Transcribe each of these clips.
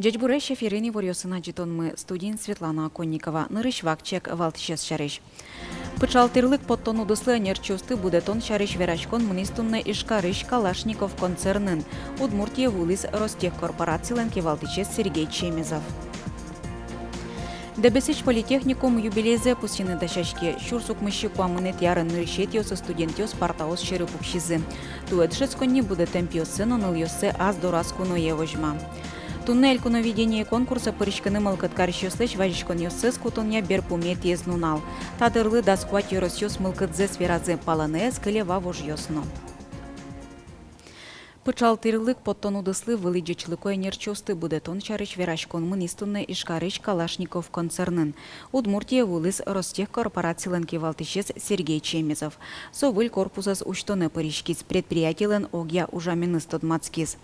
Джечбурещев Ирине Ворьосына житонмы студент Светлана Конникова, Нырышвакчек Валтишес шариш. Пычалтырлык подтон удыслы нерчусты будетон шариш верачкон мнистунны ишкарыш Калашников концернын. Удмуртия вулис Ростехкорпорациялен Валтишес Сергей Чемезов. Дебесич политехникум юбилейзе пусины дашашки. Шурсук мыщи куамынет ярын нырышетиосы студентиос партаос шерыпукшизы. Туэдшецконни будетемпиосы ноныльосы аз дораскуно евожма. Туннель куновидение конкурса пырышканы мылкыткарщёслыч варишкон ёсыс кутунья берпумет езнунал. Тадырлы даскуат ёросёс мылкыдзе сверадзе паланез кылева вожьёсно. Пычалтырлык подтон удыслы вылыджечлыкой нерчосты будетон чарыш верашкон мынистунны ишкарыш Калашников концернын. Удмуртия вулыс Ростехкорпорациялен Валтишес Сергей Чемезов. Совыль корпусас уштоны пырышкиз предприятиялен огья ужаменыз тодмацкиз.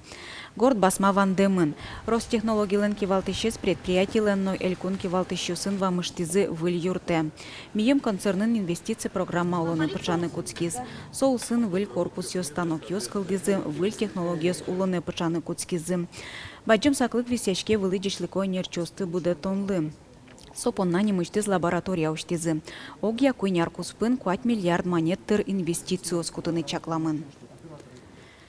Горд басма Ван Демын. Ростехнологиялен Валтишес предприятиялен ной элькун Валтишёсын вамыштизы выль юрте. Мием концернын инвестиции программа улоны пычаны куцкиз. Сол сын выль корпус ё станок ёс кылдизы выль технологияс улоны пычаны куцкизы. Баджым саклык висячке вылыджешлыкой нерчосты будетонлы. Сопонна немыштиз лаборатория уштизы. Огья куйняр куспын 4 миллиард монеттыр инвестициос кутыны чакламын.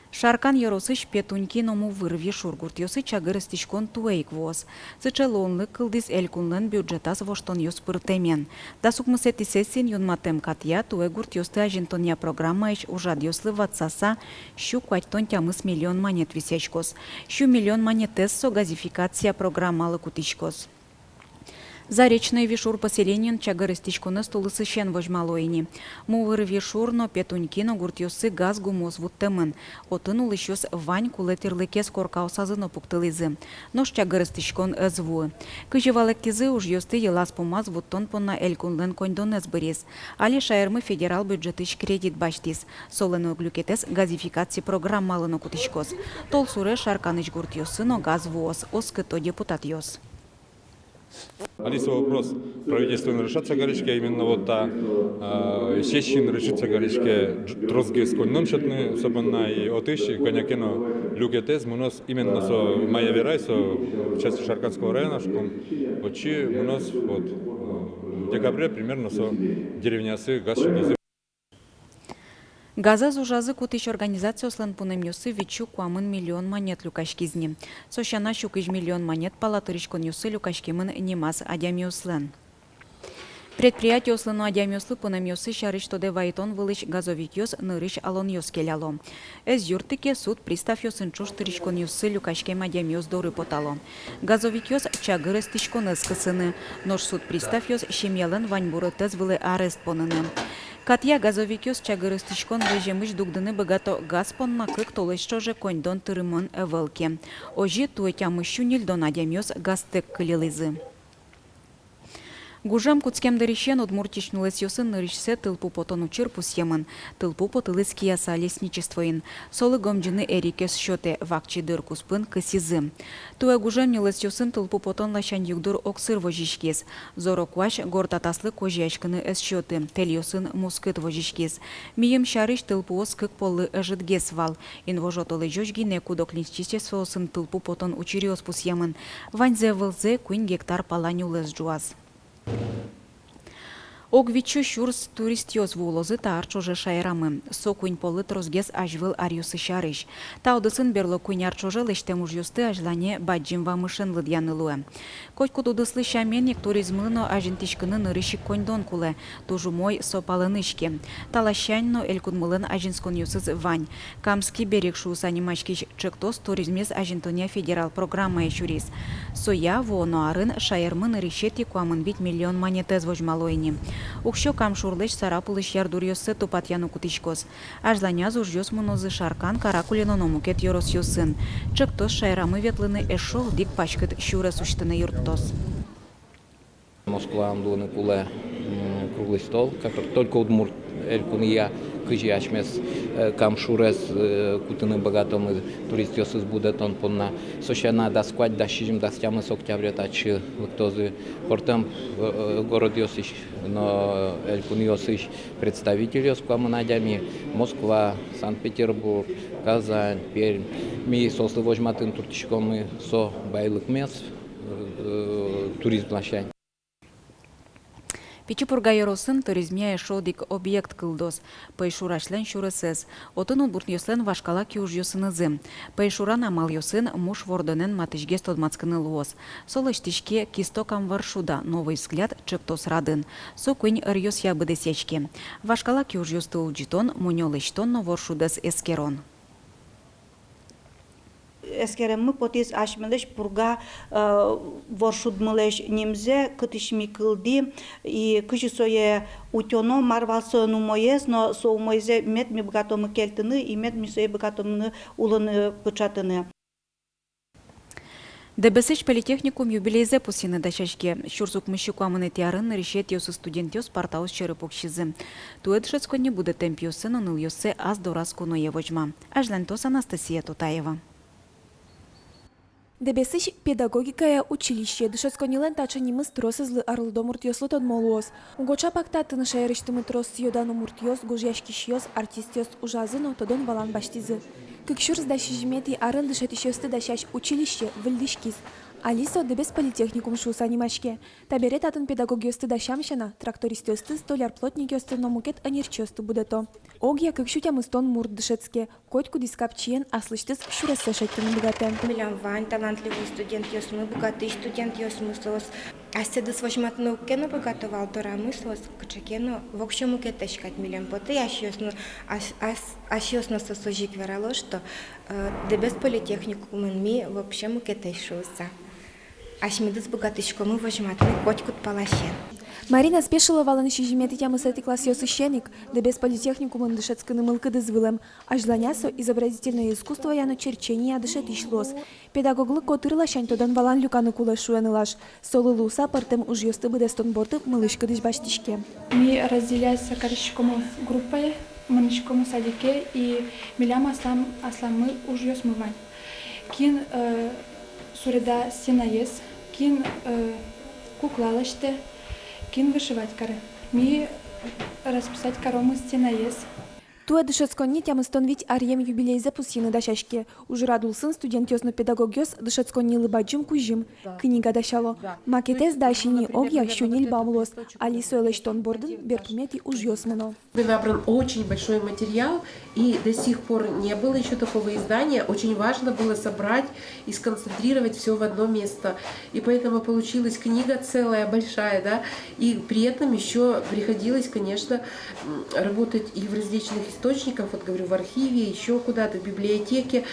Шаркан яросыш петуньки ному вырви шургурт ёсы чагырыстишкон туэйк воз. Сычелонлы кылдис элькунлын бюджетас воштон ёс пыртемен. Да сукмысети сессин юнматем катья туэгурт ёсты ажинтония программа иш ужад ёслы ватсаса щу куатьтон тямыс миллион монет висячкос. Щу миллион монетес со газификация программалы кутичкос. Заречный вишур поселенин чагырыстишконы столысы шен вожмалойни. Мувыр вишур но петунькино гуртьосы газ гумоз вуттемын. Отын улышёс вань кулетирлыкес коркаусазыно пуктылызы. Нош чагырыстишкон эзву. Кыжевалектизы уж ёсты елас помаз вуттон понна элькунлен коньдон эзбырез. Али шайырмы федерал бюджетыш кредит баштиз. Солену глюкетес газификации программалыно кутышкос. Тол суре шарканыш гуртьосыно газ воз. Оскыто депутат ёс. Алиса, вопрос. Правительство решаться горячке, именно вот та сессин решится горячке дрозги скольном счетны, собственно, и отыщи, конякино, люкетез, мунос именно со моя верай, со части Шарканского района, шком, очи, мунос, вот, в декабре примерно со деревнясы газ шедизы. Газа зужазы кутыш организацияслан пунемёсы вичу куамын миллион монет люкашкизни. Сощана щукыж миллион монет палатырышкон ёсы люкашкимын немас адямёслен. Предприятияслану адямёслы пунемёсы шарыштоде вайтон вылыш газовик ёс нырыш алон ёс келяло. Эз юртыке суд пристав ёсын чуштырышкон ёсы люкашкем адямёс доры потало. Газовик ёс чагырыстышкон эскысыны. Нож суд пристав ёс шемьялын ваньбуры тез вылы арест поныны. Катья газовикёс чагырыстышкон режимыш дугдыны богато газ понна кык толышчоже коньдон тырымон эвелке. Ожи туэтямыщу нильдон адямёс газтек кылилызы. Гужам куцкемдерищен удмуртичнулес ёсын нырышсе тылпу потону чырпус емын, тылпу потылыс кияса лесничествоин, солы гомджины эрикес счёте вакчи дыр куспын кысизы. Туэ гужам нилес ёсын тылпу потон лащан югдур оксыр вожишкес, зоро куаш гортатаслы кожьячкыны эс счёты, тел ёсын мускыт вожишкес. Мием шарыш тылпу ос кык полы эжитгес вал, инвожотолы жожгине кудоклинчичество осын тылпу потон учириос пус емын, ваньзе вылзе куин гектар паланюлес жуаз. Огвичу шурс туристиос вулозы таарчоже шайрамы. Сокуин полыт розгес ажвыл арюсы шарыш. Таудысын берло куйнярчоже лештем уж юсты ажлане баджим вамышын лыдьянылуэ. Котьку дудыслы шаменник туризмыно ажинтишкыны нырышик коньдон куле. Тужу мой сопалынышке. Талащаньно элькунмылын ажинскон юсыз вань. Камский берег шуус анимачкич чектос туризмез ажинтония федерал программа ешурис. Соя воно арын шайырмы нырышети куамын бит миллион монетез вожмалойни. Укщо камшурлыш сарапулыш ярдур ёсы тупатьяну кутышкос. Ажланя зуж ёс мунозы шаркан каракулино номукет ёрос ёсын. Чыктос шайрамы ветлыны эшол дик пачкыт щура суштыны юрттос. Москва амдуны куле круглый стол, который только удмурт элькуния кыжи ашмес камшурес кутыны богатомы туристиосыз будетон понна сошана да сквать да шижим да стямы с октября тачи лактозы портам городиосиш но элькуниосиш представителиос кламанадями Москва, Санкт-Петербург, Казань, Пермь. Ми сослы вожматын туртишкомы со байлык мес туризм лащань. Пичипурга йоросын туризмия шодик объект кылдос. Пейшурашлен шуресез. Отын удбурт йослен вашкала кюж йосынызы. Пейшуран амал йосын муж вордонен матышге стодмацкыны луос. Солыштишке кистокам варшуда. Новый взгляд чептос радын. Сокынь рьос ябыды сечки. Вашкала кюж йосты улджитон, муньолыштон но воршудас эскерон. Эскереммы потез ашмелеш пурга воршудмылеш немзе кытышми кылди и кыжы сое утёно марвалсо нумоез, но соумоезе мет ми богатомы келтыны и мет ми сое богатомыны улыны пычатыны. Дебесич политехникум юбилейзе пусины дачашке. Шурзук мыщукуамыны тиарын решет йосы студентиос партаус черепокшизы. Туэдшецко не будет темпиосы, но ныл йосы аз дораску но евожма. Ажлантос Анастасия Тутаева. Дебесыш педагогикая училище дышецконилен тачанимы стросызлы арылдо муртьослы тодмолуос. Угоча пакта тыныша ярыштымы трос йодану муртьос, гужяшкишьос, артистьос ужазыно тодон валан баштизы. Кыкшур сдащи жмети арын дышетищёсты дащаш училище выльдышкиз. Алисо дебес политехникум шус анимашке. Таберет атын педагогиосты дащамшана, трактористёсты, столяр-плотникёсты, но мукет анерчёсты будето. Огья кыкшутямыстон мурт дышецке. Котьку дискапчиен аслыштыз шуресе шеттыны богатен. Милям Вань, талантливый студент ёсмы, богатый студент ёсмы сос. Аседыс вожматну кено богатовал дорамы сос, кычакено, в общем укетешкать милям поты, аш ёсно сосожик верало, что дебес политехникум ми в общем укетешуса. Ашмидыс богатышкомы вожматны котькут палашен. Марина спешила валаныши жимети тямы сети класс ёсыщеник, дебес политехникумын дышецкыны мылкы дызвылым. Ажланясо изобразительное искусство яно черчения дышет ишлос. Педагоглы котырла шаньтодан валан люканы кулашуянылаш. Солы луса партем уж ёсты быдестон борты мылышкы дыш баштишке. Мы разделяемся корочкому группой, манышкому садике и милям асламы уж ёсмывань. Кин суреда стена есть, кин куклалаште, кин вышивать кары. Ми расписать коромы стена есть. Туэ дышецконни тямыстон вить арьем юбилейзе пусины дашашке. Уж радулсын студент ёсно педагогёс дышецконни лыбаджим кужим. Книга дашало. Макетез дашини огьях щуниль бамлос. Алисо элэштон бордын бертумети уж ёсмено. Набран очень большой материал, и до сих пор не было еще такого издания. Очень важно было собрать и сконцентрировать все в одно место. И поэтому получилась книга целая, большая, да, и при этом еще приходилось, конечно, работать и в различных источниках, вот говорю, в архиве, еще куда-то, в библиотеке.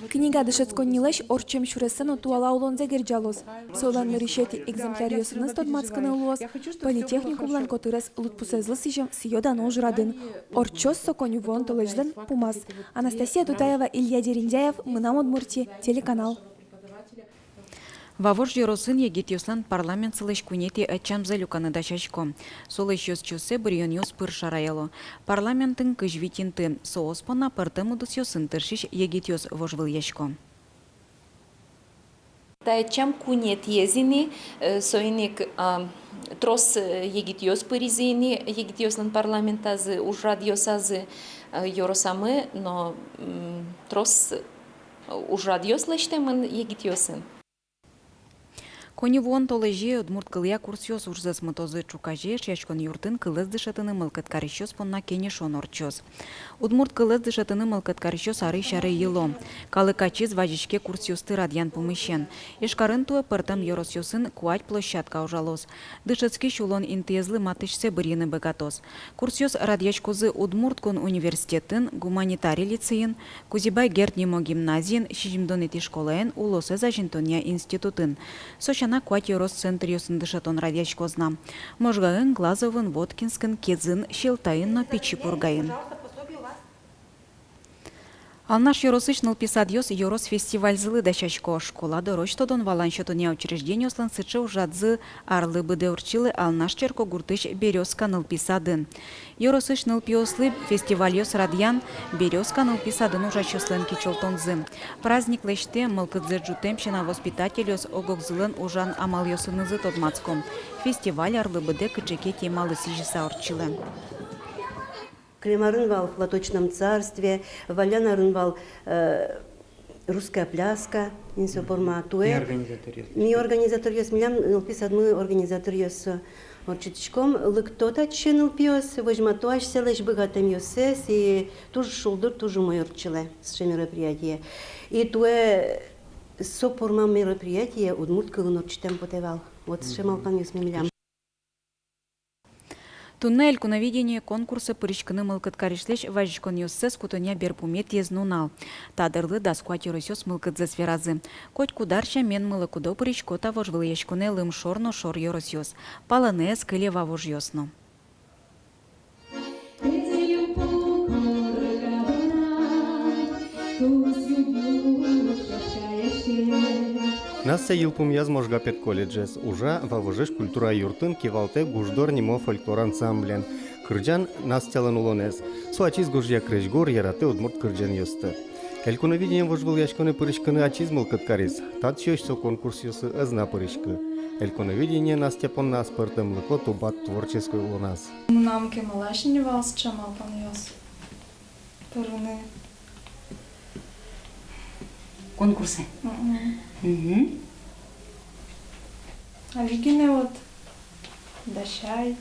Книга дышецконни лэш орчем шуресено туала улонзе герджалос. Солан решети экземпляр ёсыныз тодмацканы улос. Политехникумлан котырес лутпусезлы сижем сиёдан ожрадын. Орчос соконю вон толежлен пумаз. Анастасия Тутаева, Илья Дерендяев, Мынам Удмуртия, телеканал. Вавож йоросын егит йослан парламент сылыш кунети ачамзе люканы дачашко. Солыш йос чусе бурьон йос пыр шараяло. Парламентын кыжвитинты сооспона партемудус йосын тыршиш егит йос вожвыл яшко. Таечам кунет езини, соиник трос егитиос пыризини, егитиослан парламентазы, ужрад йосазы йоросамы, но трос ужрад йослештемын егитиосын. Кони вон толежи удмурт кылия курсиос урзас мотозы чукаже шешкон юртын кылыз дышатыны мылкыт карищос понна кенешон орчос. Удмурт кылыз дышатыны мылкыт карищос ары шары ело. Калыкачиз важишке курсиосты радьян помыщен. Ишкарын туэ пыртам йоросьосын куать площадка ужалос. Дышецкий шулон интезлы матышсе бырьыны богатос. Курсиос радьячкозы удмурткон университетін, гуманитарий лицейын, Кузибай Гертнимо гимназиен, Шижимдонети школаен, улосы зажинтония институтын. Сошана куать йорос центр йосын дышатон радьячкозна. Можгайын, Глазовын, Воткинскын, Кезын, Щелтайын, но Пичипургайын. Алнаш Йоросычныл писадьёс Йорос фестиваль зылы дачачко. Школа дорочтодон валанчотуня учреждение ослан сычы ужадзы арлы быды урчилы Алнаш черко гуртыш березка ныл писадын. Йоросычныл пиослы фестивальёс радьян березка ныл писадын ужачослен кичолтонзы. Праздник леште мылкыдзе джутемщина воспитательёс огокзылын ужан амалёсынызы тодмацком. Фестиваль арлы быды кычеке темалы сижиса урчилы. Клемарын вал в Платочном царстве, Валяна рынвал русская пляска, инсо форма туэ. Ми организатор ёс, милям написад мы организатор ёс орчитичком, лыктота ченул пиос, возьматуаш селеш богатым ёсес, и тоже шулдур, тоже мой орчиле, с мероприятие. И туэ со форма мероприятия удмурт кылын орчитем потевал. Вот с шемалкан ёс милям. Тунна элькуновидение конкурса пырышкыны мылкыткаришлеш важичкон ёссес кутоня берпумет езнунал. Тадырлы даскуат ёросёс мылкыдзе сферазы. Коть кударча мен мылы кудо пырышкота вожвылыешкуне лым шорно шор ёросёс. Палынес кыле вавож ёсно. Насса йылпум язможга пет колледжес, ужа вавожеш культура юртын кивалте гуждор нимо фольклор ансамблен. Кырджан настялан улонес, суачиз гужья крыжгор яраты удмурт кырджан ёсты. Элькуновидение вожвыл яшконы пырышкыны ачизмыл кыткарис, тат шёшсо конкурс ёсы ызна пырышкы. Элькуновидение Настя понна спортым лыко тубат творческой улонас. Нам кемалашни валс чамал пан ёс. Пырыны. Конкурсы. Алигине вот Дашай,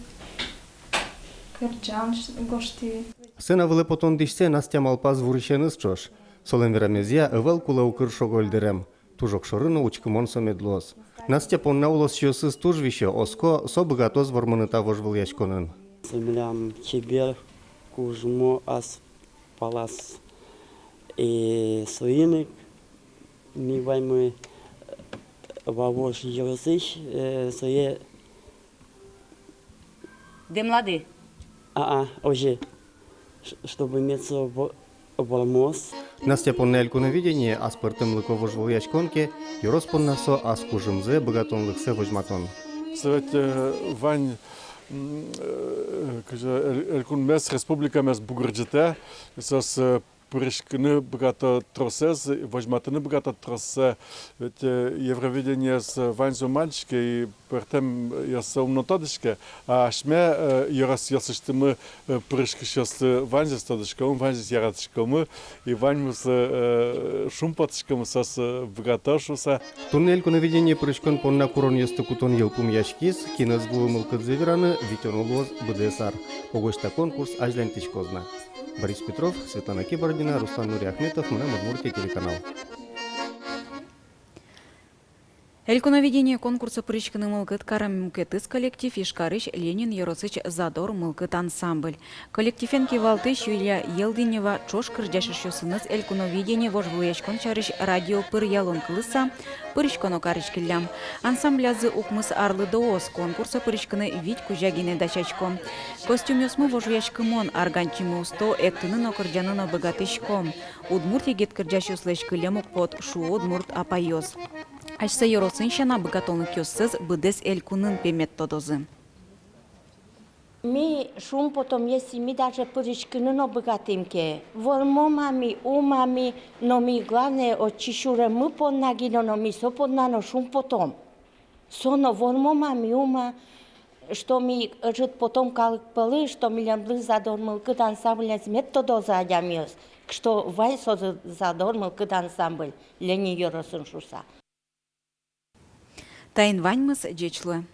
Кырджан гошти. Сына вылыпотон дишсе Настя малпаз вурышеныз чош. Солен верамезия ывал кула укыр шогольдерем. Тужок шорыны учкымон сомедлос. Настя понна улос ёсыз туж вище оско со богатоз вормыныта вожвыл яшконын. Землям чебер кужмо ас палас и суиник ми ваймы вавош ёсыш сое. Де млады? Уже чтобы иметь волмоз. Настя понна элькуновидение аспортым лыко вожвыл яшконке, Йорос понна со аскужымзе богатон лыксе вожматон. Совет Вань Элькун мес республика мес Бугурджите, с пырышкыны богато тросез, вожматыны богато тросе, ведь Евровидение с Ваньзу мальчики и пертем яса умнотодышке, а шме ярас ясыштымы пырышкы щас Ваньзес тодышком, Ваньзес яратышком, и Ваньмус шумпатышком сас богатошуса. Тунна элькуновидение пырышкон понна курон ёсты кутон йылпум яшкис, киныз булымылкыдзе вераны витон улоз БДСР. Огошта конкурс ажлен тишкозна. Борис Петров, Светлана Кибордина, Руслан Нуриахметов, Мна Удмуртия, телеканал. Элькуновидение конкурса пырышкыны мылкыт карам мукетыс коллектив Ишкарыч Ленин Йоросыч Задор мылкыт ансамбль. Коллективен кивалтыш Юлия Елдинева чош кырджашыш ёсыныз элькуновидение вожвылыешкон чарыш радио пыр ялон кылыса пырышконо карыч киллям. Ансамблязы укмыс арлы доос конкурса пырышкыны вить кужагине дачачком. Костюм ёсмы вожвыешкымон арганчимы усто эктынын окырджанын обыгатышком. Удмуртия гет кырджаш ёслеш кылемук под шу удмурт апайос. Ашса Йоросыншана богатонлык ёссыз быдес элькунын пемет тодозы. Ми шум потом если ми даже пырышкыны но богатымке. Вормомами, умами, но ми главное от чешуре мы поннагино, но ми со поннано шум потом. Соно вормомами ума, что ми жит потом калык пылы, что ми лямблы задормыл кыт ансамбль азмет тодоза адямиос. Что вай со задормыл кыт ансамбль Ленин Йоросыншуса. Тайн ваньмыз джечлы.